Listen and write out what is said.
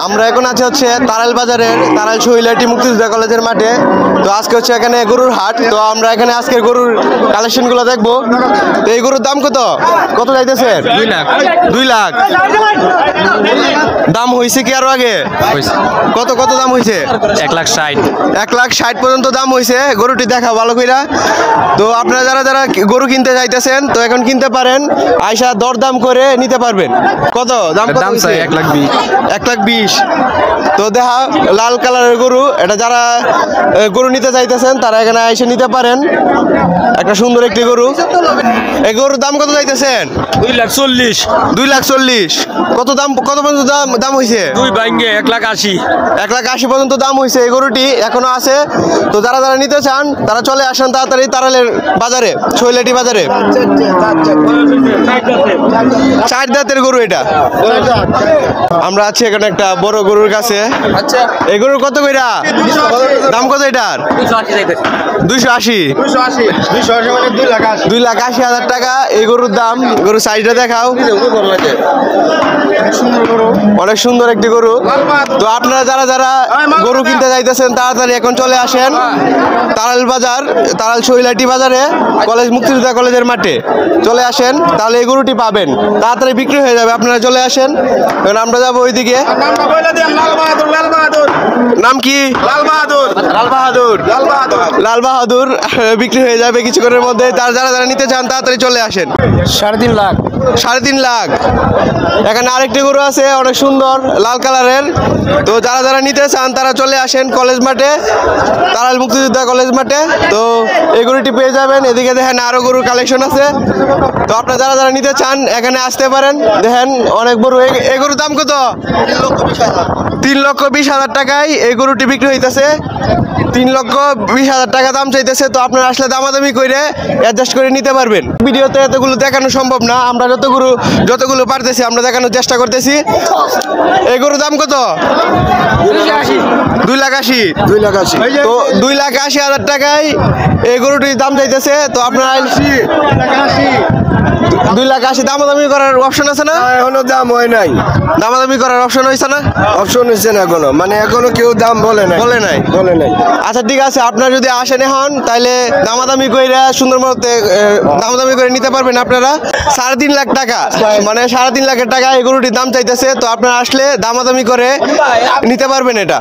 আমরা এখন আছি হচ্ছে তারাইল বাজারের তারাইল শহীলাটি মুক্তিযোদ্ধা কলেজের মাঠে। তো আজকে হচ্ছে এখানে গরুর হাট। তো আমরা এখানে আজকের গরুর কালেকশনগুলো দেখবো। তো এই গরুর দাম কত কত যাইতেছে? 2 লাখ। 2 লাখ দাম হয়েছে কি আরো আগে? কত কত দাম হয়েছে? 1,60,000। 1,60,000 পর্যন্ত দাম হয়েছে। গরুটি দেখা ভালো কইরা। তো আপনারা যারা যারা গরু কিনতে যাইতেছেন তো এখন কিনতে পারেন, আইসা দরদাম করে নিতে পারবেন। কত দাম? দাম চাই 1,20,000। 1,20,000। তো দেখা লাল কালারের গরু, এটা যারা গরু নিতে চাইতেছেন তারা এখানে এসে নিতে পারেন। একটা সুন্দর একটি গরু। এই গরুর দাম কত চাইতেছেন? 2,40,000। 2,40,000। কত দাম কত পর্যন্ত দাম হয়েছে? 2 ভাঙ্গে 1,80,000। 1,80,000 পর্যন্ত দাম হয়েছে। এই গরুটি এখনো আছে। তো যারা যারা নিতে চান তারা চলে আসেন তাড়াতাড়ি তারাইলের বাজারে, শৈলাটি বাজারে। 4 দাঁতের গরু এটা। আমরা আছি এখানে একটা বড় গরুর কাছে। আচ্ছা, এই গরুর কত কইরা দাম? কত এটার? 280। 2,80,000 টাকা এই গরুর দাম। গরুর সাইজটা দেখাও, অনেক সুন্দর একটি গরু। তো আপনারা যারা যারা গরু কিনতে যাইতেছেন তাড়াতাড়ি এখন চলে আসেন তারাইল বাজার, তারাইল শহীলাটি বাজারে, কলেজ মুক্তিযোদ্ধা কলেজের মাঠে চলে আসেন, তাহলে এই গরুটি পাবেন। তাড়াতাড়ি বিক্রি হয়ে যাবে। আপনারা চলে আসেন। এখন আমরা যাবো ওইদিকে। নাম কি? লাল বাহাদুর। বিক্রি হয়ে যাবে কিছুক্ষণের মধ্যে। তার যারা যারা নিতে চান তাড়াতাড়ি চলে আসেন। 3.5 লাখ। 3.5 লাখ। এখানে আরেকটি গরু আছে অনেক সুন্দর লাল কালারের। তো যারা যারা নিতে চান তারা চলে আসেন কলেজ মাঠে, তারাইল মুক্তিযোদ্ধা কলেজ মাঠে। তো এই গরুটি পেয়ে যাবেন। এদিকে দেখেন আরো গরুর কালেকশন আছে। তো আপনারা যারা যারা নিতে চান এখানে আসতে পারেন। দেখেন অনেক গরু। এই গরুর দাম কত? 3,20,000 টাকায় এই গরুটি বিক্রি হইতেছে। 3,20,000 টাকা দাম চাইতেছে। তো আপনারা আসলে দামাদামি করে অ্যাডজাস্ট করে নিতে পারবেন। ভিডিওতে এতগুলো দেখানো সম্ভব না, আমরা যতগুলো পারতেছি আমরা দেখানোর চেষ্টা করতেছি। এই গরুর দাম কত? 2,80,000। তো 2,80,000 টাকায় এই গরুটির দাম চাইতেছে। তো আপনারা 2,80,000 দামাদামি করার অপশন আছে না? এখনো দাম হয় নাই। দামাদামি করার অপশন হয়েছে না? অপশন হচ্ছে না এখনো, মানে এখনো কেউ দাম বলে নাই। বলে নাই। আচ্ছা ঠিক আছে, আপনারা যদি আসেন এখন তাহলে দামাদামি করে সুন্দর মতো দামাদামি করে নিতে পারবেন আপনারা। 3.5 লাখ টাকা, মানে 3.5 লাখের টাকা এই গরুটির দাম চাইতেছে। তো আপনারা আসলে দামাদামি করে নিতে পারবেন এটা।